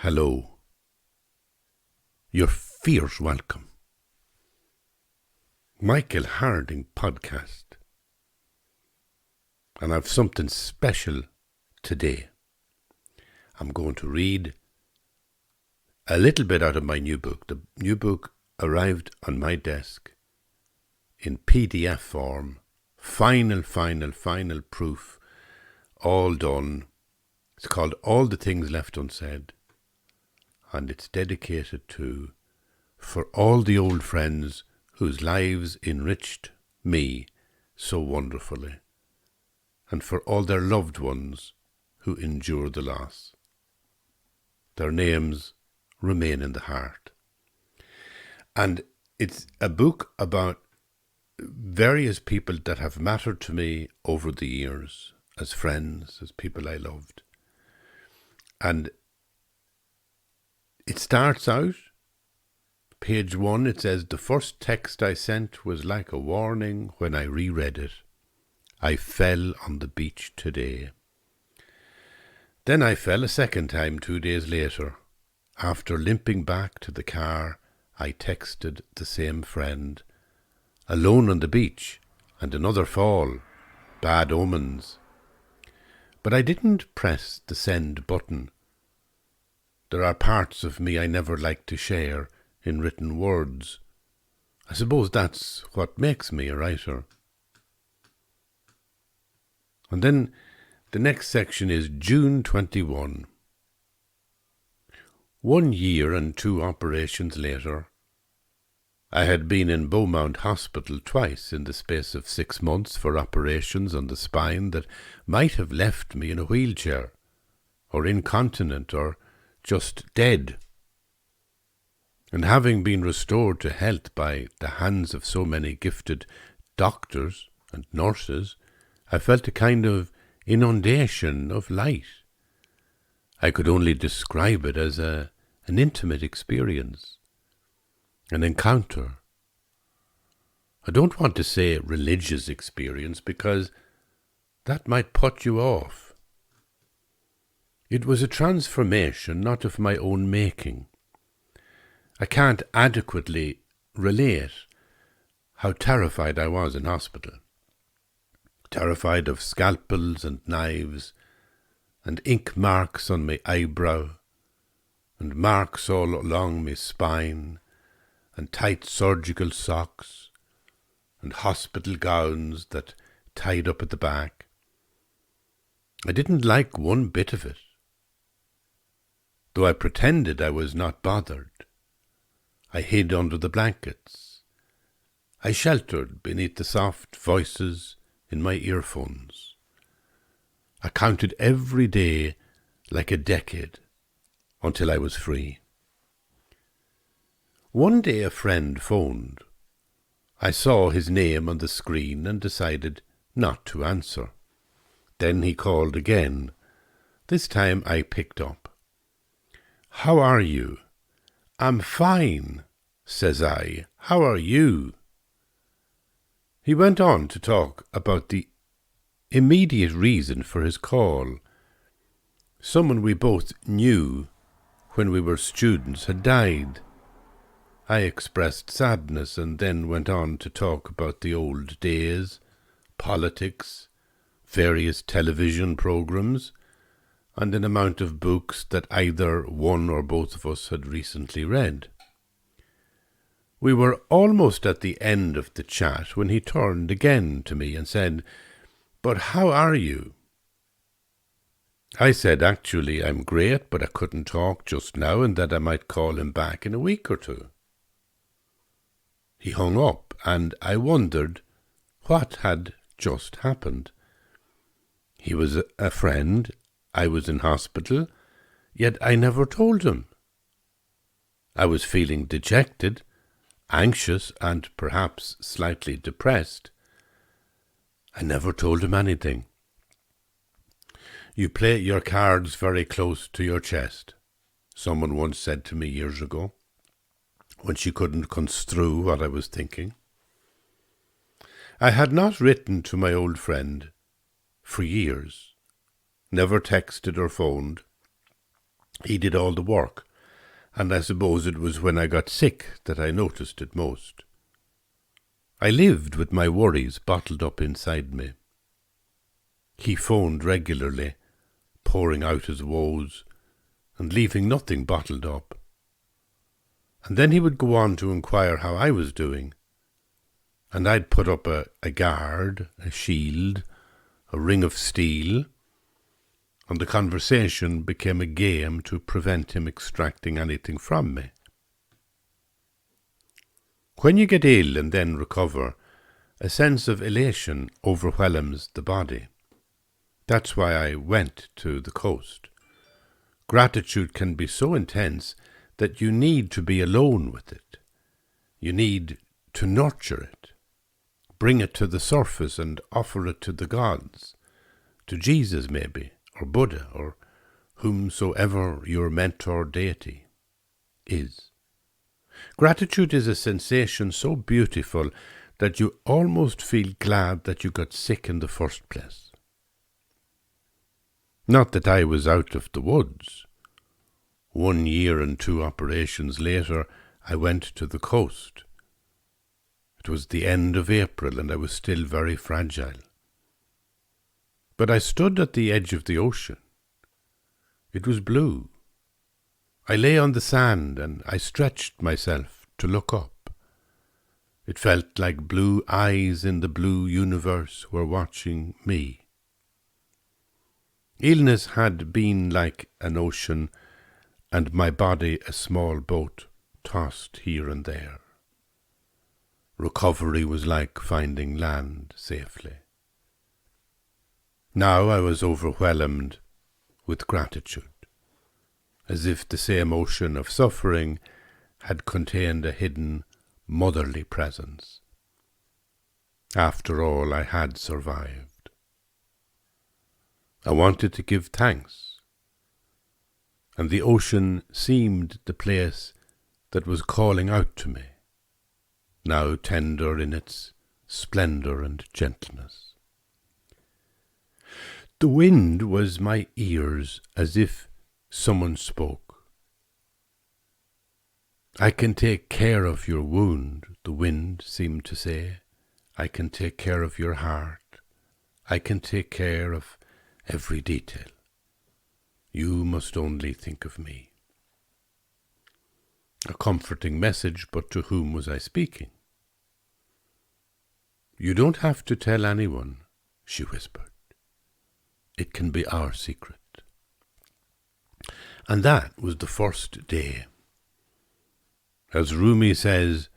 Hello. You're fierce welcome. Michael Harding podcast. And I've something special today. I'm going to read a little bit out of my new book. The new book arrived on my desk in PDF form. Final proof. All done. It's called All the Things Left Unsaid. And it's dedicated to, for all the old friends whose lives enriched me so wonderfully, and for all their loved ones who endure the loss. Their names remain in the heart. And it's a book about various people that have mattered to me over the years, as friends, as people I loved. And it starts out, page 1, it says, "The first text I sent was like a warning when I reread it. I fell on the beach today." Then I fell a second time 2 days later. After limping back to the car, I texted the same friend. "Alone on the beach, and another fall. Bad omens." But I didn't press the send button. There are parts of me I never like to share in written words. I suppose that's what makes me a writer. And then the next section is June 21. 1 year and 2 operations later, I had been in Beaumont Hospital twice in the space of 6 months for operations on the spine that might have left me in a wheelchair, or incontinent, or just dead. And having been restored to health by the hands of so many gifted doctors and nurses, I felt a kind of inundation of light. I could only describe it as an intimate experience, an encounter. I don't want to say religious experience because that might put you off. It was a transformation not of my own making. I can't adequately relate how terrified I was in hospital. Terrified of scalpels and knives, and ink marks on my eyebrow, and marks all along my spine, and tight surgical socks, and hospital gowns that tied up at the back. I didn't like one bit of it, though I pretended I was not bothered. I hid under the blankets. I sheltered beneath the soft voices in my earphones. I counted every day like a decade until I was free. One day a friend phoned. I saw his name on the screen and decided not to answer. Then he called again. This time I picked up. "How are you?" "I'm fine," says I. "How are you?" He went on to talk about the immediate reason for his call. Someone we both knew when we were students had died. I expressed sadness and then went on to talk about the old days, politics, various television programs, and an amount of books that either one or both of us had recently read. We were almost at the end of the chat when he turned again to me and said, "But how are you?" I said, "Actually, I'm great, but I couldn't talk just now and that I might call him back in a week or 2. He hung up, and I wondered what had just happened. He was a friend. I was in hospital, yet I never told him. I was feeling dejected, anxious, and perhaps slightly depressed. I never told him anything. "You play your cards very close to your chest," someone once said to me years ago, when she couldn't construe what I was thinking. I had not written to my old friend for years, never texted or phoned. He did all the work, and I suppose it was when I got sick that I noticed it most. I lived with my worries bottled up inside me. He phoned regularly, pouring out his woes, and leaving nothing bottled up. And then he would go on to inquire how I was doing, and I'd put up a guard, a shield, a ring of steel, and the conversation became a game to prevent him extracting anything from me. When you get ill and then recover, a sense of elation overwhelms the body. That's why I went to the coast. Gratitude can be so intense that you need to be alone with it. You need to nurture it, bring it to the surface and offer it to the gods, to Jesus maybe, or Buddha, or whomsoever your mentor deity is. Gratitude is a sensation so beautiful that you almost feel glad that you got sick in the first place. Not that I was out of the woods. 1 year and 2 operations later, I went to the coast. It was the end of April and I was still very fragile. But I stood at the edge of the ocean. It was blue. I lay on the sand and I stretched myself to look up. It felt like blue eyes in the blue universe were watching me. Illness had been like an ocean, and my body a small boat tossed here and there. Recovery was like finding land safely. Now I was overwhelmed with gratitude, as if the same ocean of suffering had contained a hidden motherly presence. After all, I had survived. I wanted to give thanks, and the ocean seemed the place that was calling out to me, now tender in its splendour and gentleness. The wind was my ears as if someone spoke. I can take care of your wound, the wind seemed to say. I can take care of your heart. I can take care of every detail. You must only think of me. A comforting message, but to whom was I speaking? You don't have to tell anyone, she whispered. It can be our secret. And that was the first day. As Rumi says,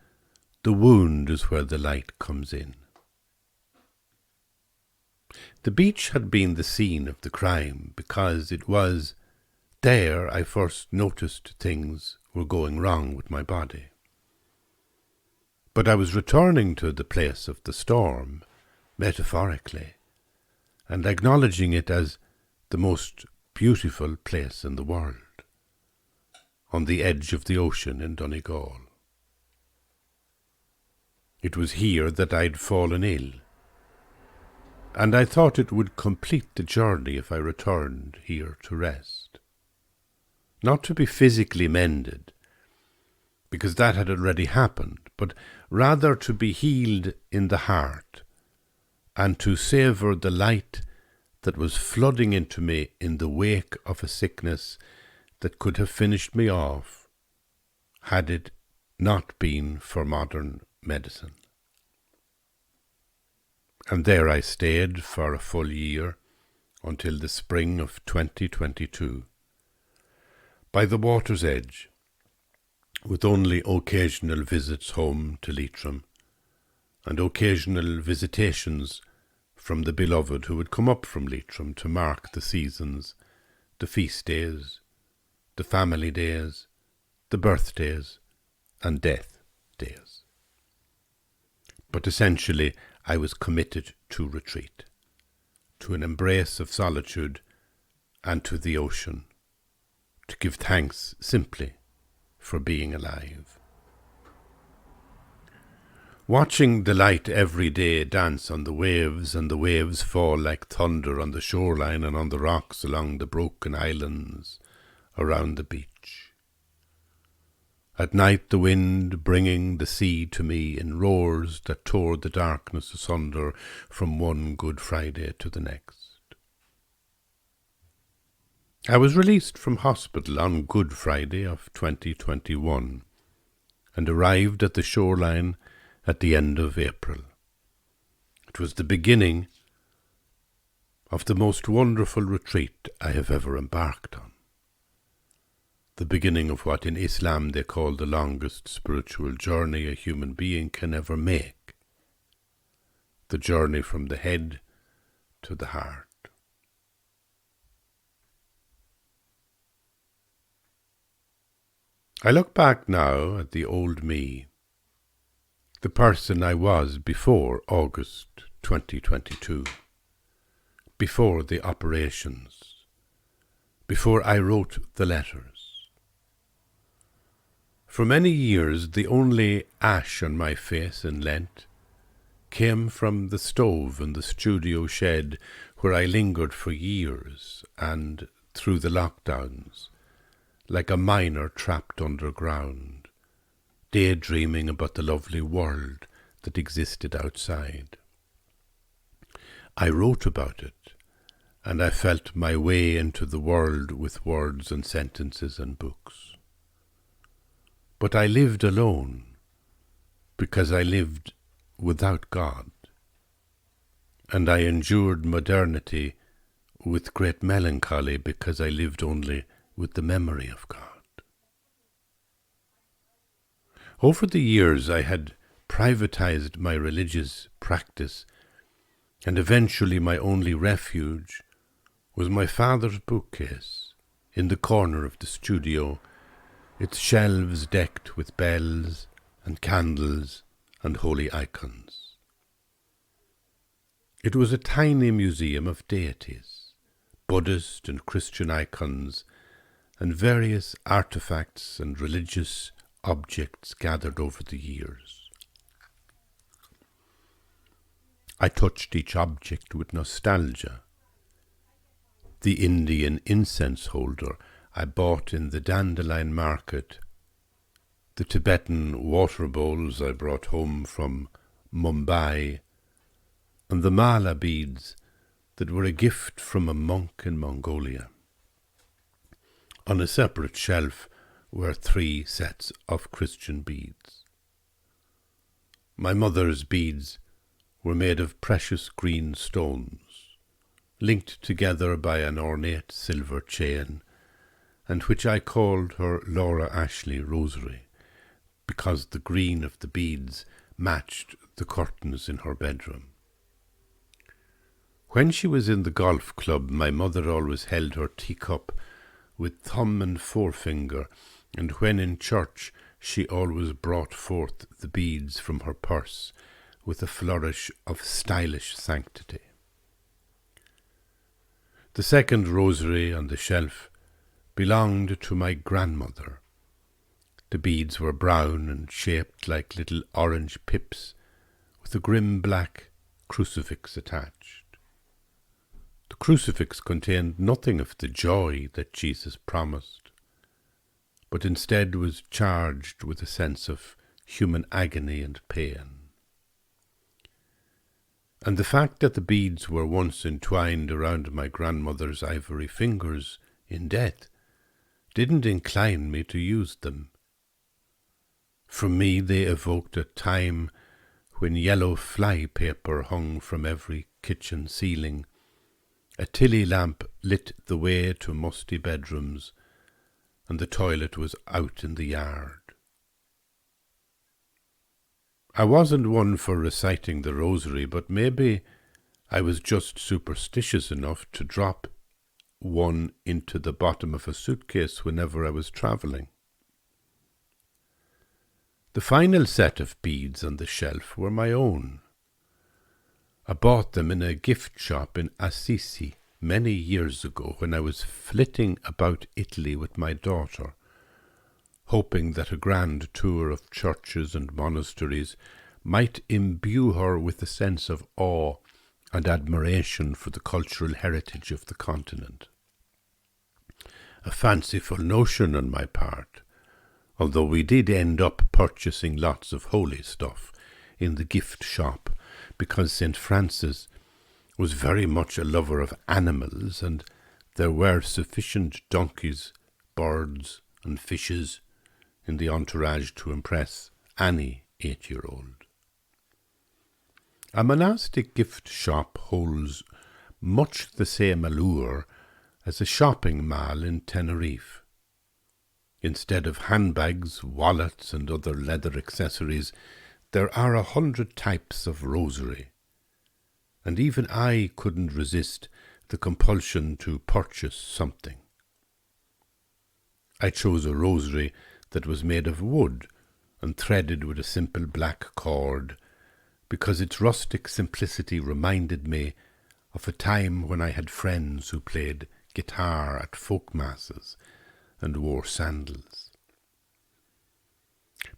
the wound is where the light comes in. The beach had been the scene of the crime because it was there I first noticed things were going wrong with my body. But I was returning to the place of the storm, metaphorically, and acknowledging it as the most beautiful place in the world, on the edge of the ocean in Donegal. It was here that I'd fallen ill, and I thought it would complete the journey if I returned here to rest. Not to be physically mended, because that had already happened, but rather to be healed in the heart, and to savour the light that was flooding into me in the wake of a sickness that could have finished me off had it not been for modern medicine. And there I stayed for a full year, until the spring of 2022, by the water's edge, with only occasional visits home to Leitrim, and occasional visitations from the beloved who would come up from Leitrim to mark the seasons, the feast days, the family days, the birthdays, and death days. But essentially, I was committed to retreat, to an embrace of solitude, and to the ocean, to give thanks simply for being alive. Watching the light every day dance on the waves, and the waves fall like thunder on the shoreline and on the rocks along the broken islands around the beach. At night the wind bringing the sea to me in roars that tore the darkness asunder from one Good Friday to the next. I was released from hospital on Good Friday of 2021 and arrived at the shoreline at the end of April. It was the beginning of the most wonderful retreat I have ever embarked on. The beginning of what in Islam they call the longest spiritual journey a human being can ever make. The journey from the head to the heart. I look back now at the old me, the person I was before August 2022, before the operations, before I wrote the letters. For many years the only ash on my face in Lent came from the stove in the studio shed where I lingered for years and through the lockdowns, like a miner trapped underground, daydreaming about the lovely world that existed outside. I wrote about it, and I felt my way into the world with words and sentences and books. But I lived alone because I lived without God, and I endured modernity with great melancholy because I lived only with the memory of God. Over the years I had privatized my religious practice, and eventually my only refuge was my father's bookcase in the corner of the studio, its shelves decked with bells and candles and holy icons. It was a tiny museum of deities, Buddhist and Christian icons, and various artifacts and religious objects gathered over the years. I touched each object with nostalgia. The Indian incense holder I bought in the dandelion market, the Tibetan water bowls I brought home from Mumbai, and the mala beads that were a gift from a monk in Mongolia. On a separate shelf were 3 sets of Christian beads. My mother's beads were made of precious green stones, linked together by an ornate silver chain, and which I called her Laura Ashley rosary, because the green of the beads matched the curtains in her bedroom. When she was in the golf club, my mother always held her teacup with thumb and forefinger, and when in church she always brought forth the beads from her purse with a flourish of stylish sanctity. The second rosary on the shelf belonged to my grandmother. The beads were brown and shaped like little orange pips with a grim black crucifix attached. The crucifix contained nothing of the joy that Jesus promised, but instead was charged with a sense of human agony and pain. And the fact that the beads were once entwined around my grandmother's ivory fingers in death didn't incline me to use them. For me they evoked a time when yellow fly paper hung from every kitchen ceiling, a tilly lamp lit the way to musty bedrooms, and the toilet was out in the yard. I wasn't one for reciting the rosary, but maybe I was just superstitious enough to drop one into the bottom of a suitcase whenever I was travelling. The final set of beads on the shelf were my own. I bought them in a gift shop in Assisi many years ago when I was flitting about Italy with my daughter, hoping that a grand tour of churches and monasteries might imbue her with a sense of awe and admiration for the cultural heritage of the continent. a fanciful notion on my part, although we did end up purchasing lots of holy stuff in the gift shop because St. Francis was very much a lover of animals and there were sufficient donkeys, birds and fishes in the entourage to impress any 8-year-old. A monastic gift shop holds much the same allure as a shopping mall in Tenerife. Instead of handbags, wallets and other leather accessories, there are 100 types of rosary, and even I couldn't resist the compulsion to purchase something. I chose a rosary that was made of wood and threaded with a simple black cord, because its rustic simplicity reminded me of a time when I had friends who played guitar at folk masses and wore sandals.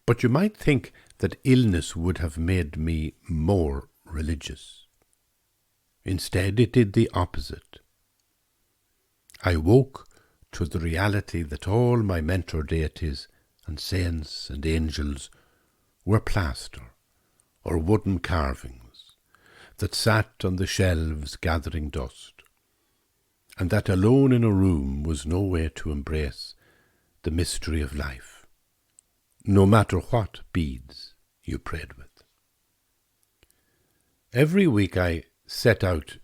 But you might think that illness would have made me more religious. Instead, it did the opposite. I woke to the reality that all my mentor deities and saints and angels were plaster or wooden carvings that sat on the shelves gathering dust, and that alone in a room was no way to embrace the mystery of life, no matter what beads you prayed with. Every week I set out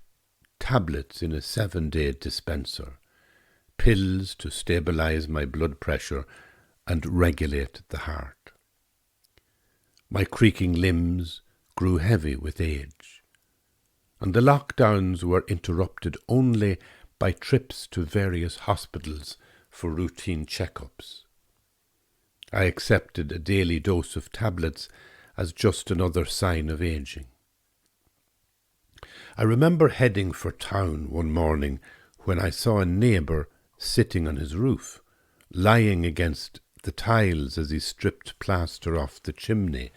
tablets in a 7-day dispenser, pills to stabilize my blood pressure and regulate the heart. My creaking limbs grew heavy with age, and the lockdowns were interrupted only by trips to various hospitals for routine checkups. I accepted a daily dose of tablets as just another sign of aging. I remember heading for town one morning when I saw a neighbour sitting on his roof, lying against the tiles as he stripped plaster off the chimney.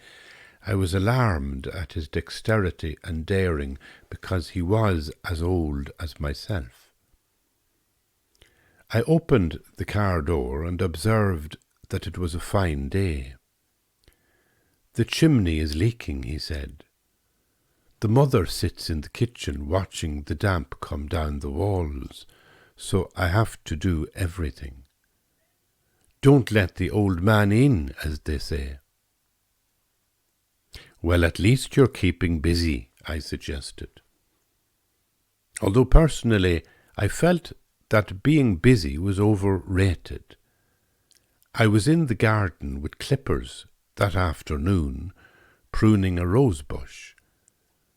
I was alarmed at his dexterity and daring because he was as old as myself. I opened the car door and observed that it was a fine day. "The chimney is leaking," he said. "The mother sits in the kitchen watching the damp come down the walls, so I have to do everything. Don't let the old man in, as they say." "Well, at least you're keeping busy," I suggested. Although personally I felt that being busy was overrated. I was in the garden with clippers that afternoon, pruning a rose bush,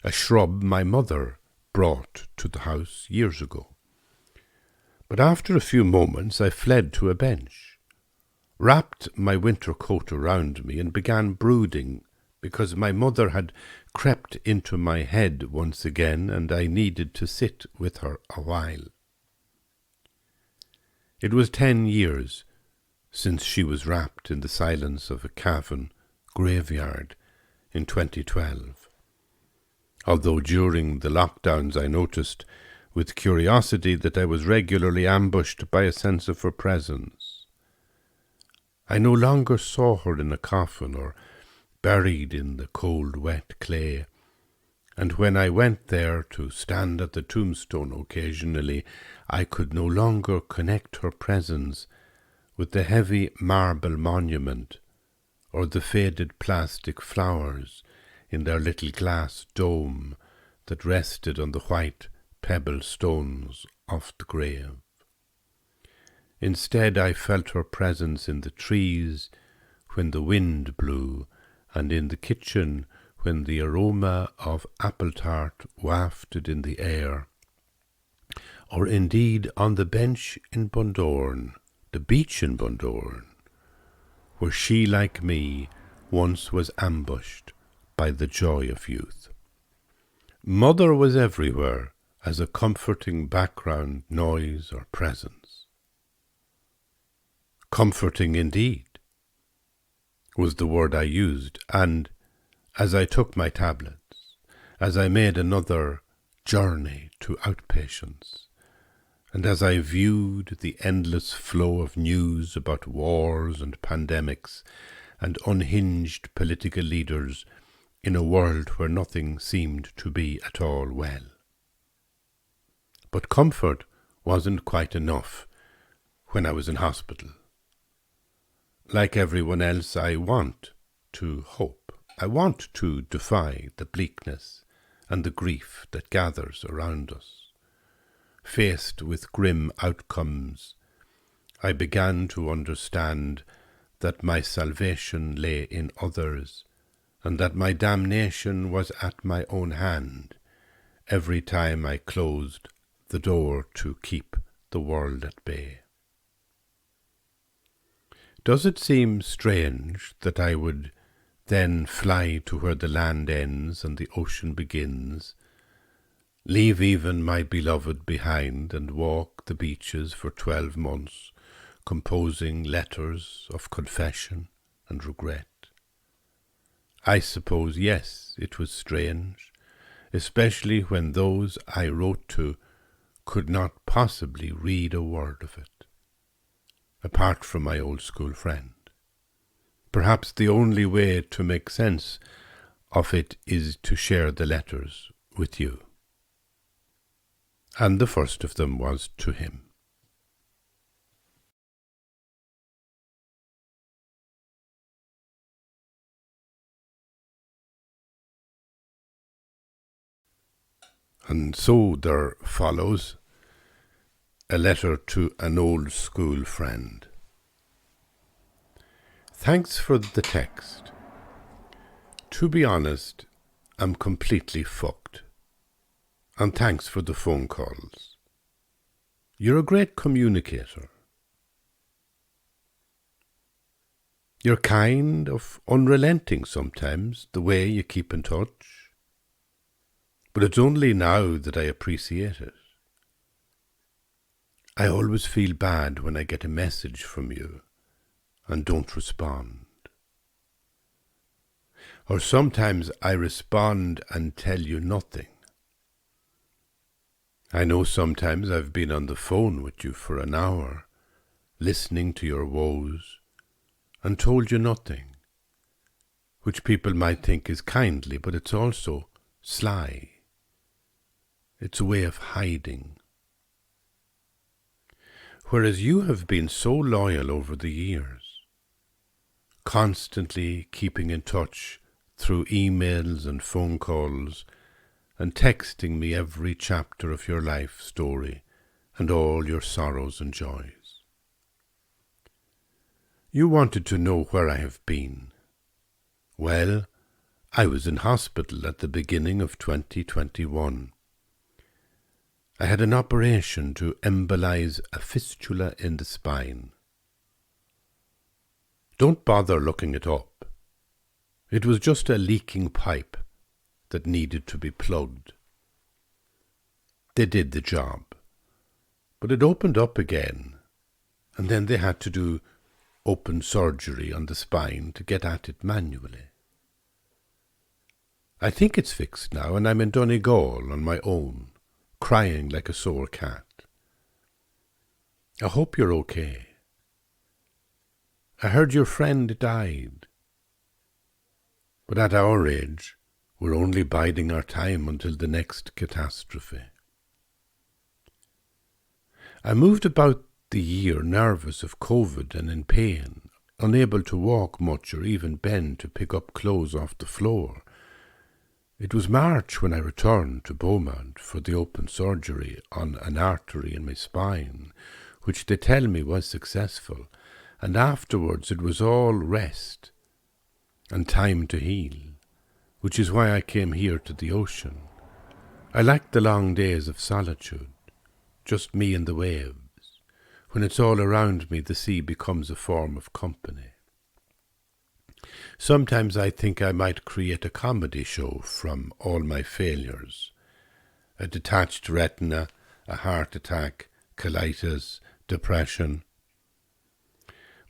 a shrub my mother brought to the house years ago. But after a few moments I fled to a bench, wrapped my winter coat around me and began brooding, because my mother had crept into my head once again and I needed to sit with her a while. It was 10 years since she was wrapped in the silence of a Cavan graveyard in 2012, although during the lockdowns I noticed with curiosity that I was regularly ambushed by a sense of her presence. I no longer saw her in a coffin or buried in the cold, wet clay, and when I went there to stand at the tombstone occasionally, I could no longer connect her presence with the heavy marble monument or the faded plastic flowers in their little glass dome that rested on the white pebble stones of the grave. Instead, I felt her presence in the trees when the wind blew, and in the kitchen when the aroma of apple tart wafted in the air, or indeed on the bench in Bundoran, the beach in Bundoran, where she, like me, once was ambushed by the joy of youth. Mother was everywhere as a comforting background noise or presence. Comforting indeed was the word I used, and as I took my tablets, as I made another journey to outpatients, And as I viewed the endless flow of news about wars and pandemics and unhinged political leaders in a world where nothing seemed to be at all well. But comfort wasn't quite enough when I was in hospital. Like everyone else, I want to hope. I want to defy the bleakness and the grief that gathers around us. Faced with grim outcomes, I began to understand that my salvation lay in others, and that my damnation was at my own hand every time I closed the door to keep the world at bay. Does it seem strange that I would then fly to where the land ends and the ocean begins, leave even my beloved behind, and walk the beaches for 12 months, composing letters of confession and regret? I suppose, yes, it was strange, especially when those I wrote to could not possibly read a word of it, apart from my old school friend. Perhaps the only way to make sense of it is to share the letters with you. And the first of them was to him. And so there follows a letter to an old school friend. Thanks for the text. To be honest, I'm completely fucked. And thanks for the phone calls. You're a great communicator. You're kind of unrelenting sometimes, the way you keep in touch. But it's only now that I appreciate it. I always feel bad when I get a message from you and don't respond. Or sometimes I respond and tell you nothing. I know sometimes I've been on the phone with you for an hour, listening to your woes, and told you nothing, which people might think is kindly, but it's also sly. It's a way of hiding. Whereas you have been so loyal over the years, constantly keeping in touch through emails and phone calls, and texting me every chapter of your life story and all your sorrows and joys. You wanted to know where I have been. Well, I was in hospital at the beginning of 2021. I had an operation to embolize a fistula in the spine. Don't bother looking it up. It was just a leaking pipe that needed to be plugged. They did the job, but it opened up again, and then they had to do open surgery on the spine to get at it manually. I think it's fixed now, and I'm in Donegal on my own, crying like a sore cat. I hope you're okay. I heard your friend died. But at our age, we're only biding our time until the next catastrophe. I moved about the year nervous of COVID and in pain, unable to walk much or even bend to pick up clothes off the floor. It was March when I returned to Beaumont for the open surgery on an artery in my spine, which they tell me was successful, and afterwards it was all rest and time to heal, which is why I came here to the ocean. I like the long days of solitude, just me and the waves. When it's all around me, the sea becomes a form of company. Sometimes I think I might create a comedy show from all my failures. A detached retina, a heart attack, colitis, depression.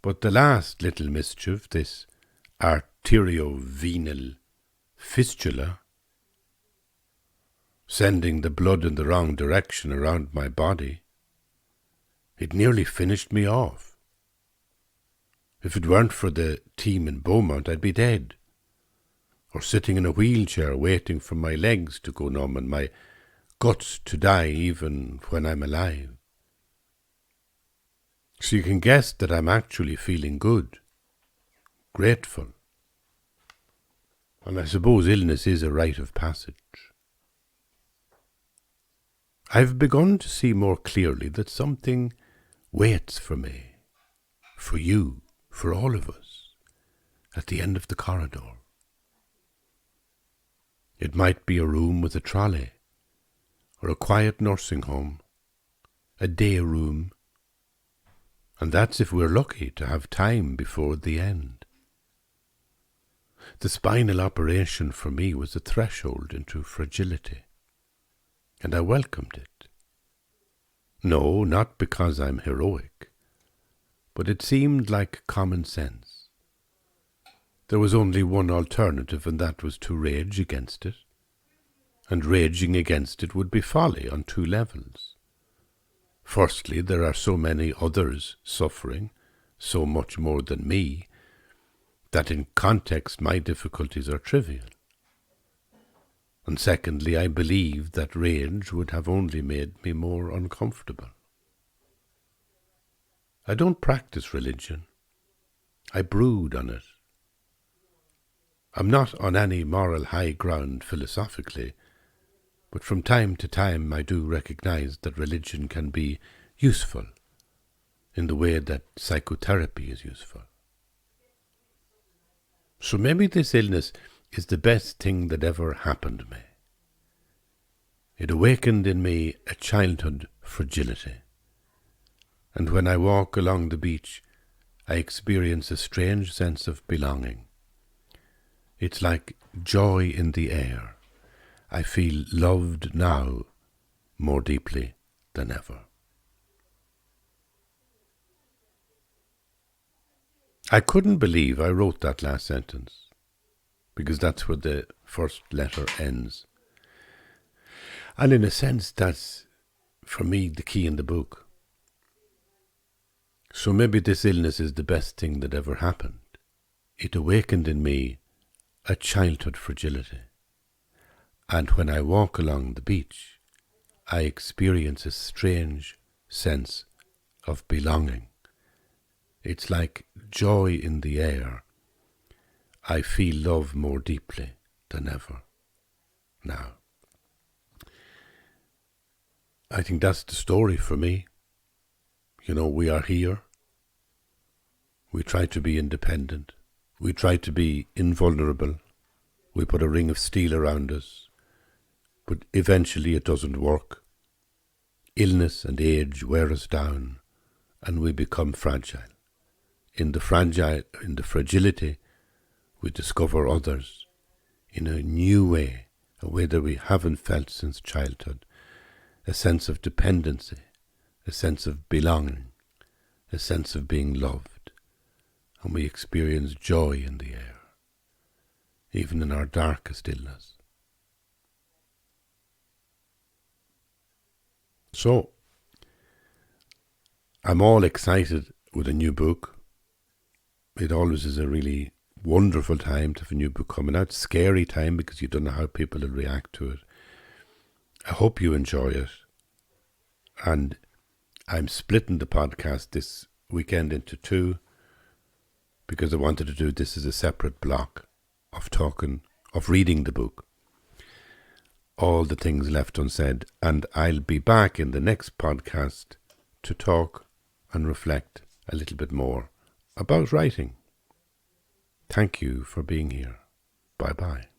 But the last little mischief, this arteriovenal fistula, sending the blood in the wrong direction around my body, It nearly finished me off. If it weren't for the team in Beaumont, I'd be dead, or sitting in a wheelchair waiting for my legs to go numb and my guts to die even when I'm alive. So you can guess that I'm actually feeling good, grateful. And I suppose illness is a rite of passage. I've begun to see more clearly that something waits for me, for you, for all of us, at the end of the corridor. It might be a room with a trolley, or a quiet nursing home, a day room, and that's if we're lucky to have time before the end. The spinal operation for me was a threshold into fragility, and I welcomed it. No, not because I'm heroic, but it seemed like common sense. There was only one alternative, and that was to rage against it, and raging against it would be folly on two levels. Firstly, there are so many others suffering, so much more than me, that in context my difficulties are trivial. And secondly, I believed that rage would have only made me more uncomfortable. I don't practice religion. I brood on it. I'm not on any moral high ground philosophically, but from time to time I do recognize that religion can be useful in the way that psychotherapy is useful. So maybe this illness is the best thing that ever happened to me. It awakened in me a childhood fragility, and when I walk along the beach, I experience a strange sense of belonging. It's like joy in the air. I feel loved now more deeply than ever. I couldn't believe I wrote that last sentence, because that's where the first letter ends. And in a sense, that's, for me, the key in the book. So maybe this illness is the best thing that ever happened. It awakened in me a childhood fragility. And when I walk along the beach, I experience a strange sense of belonging. It's like joy in the air. I feel love more deeply than ever now. I think that's the story for me. You know, we are here. We try to be independent. We try to be invulnerable. We put a ring of steel around us. But eventually it doesn't work. Illness and age wear us down, and we become fragile. In the fragility, we discover others in a new way, a way that we haven't felt since childhood, a sense of dependency, a sense of belonging, a sense of being loved, and we experience joy in the air, even in our darkest illness. So, I'm all excited with a new book. It always is a really wonderful time to have a new book coming out. Scary time because you don't know how people will react to it. I hope you enjoy it. And I'm splitting the podcast this weekend into two because I wanted to do this as a separate block of reading the book. All the things left unsaid. And I'll be back in the next podcast to talk and reflect a little bit more about writing. Thank you for being here. Bye-bye.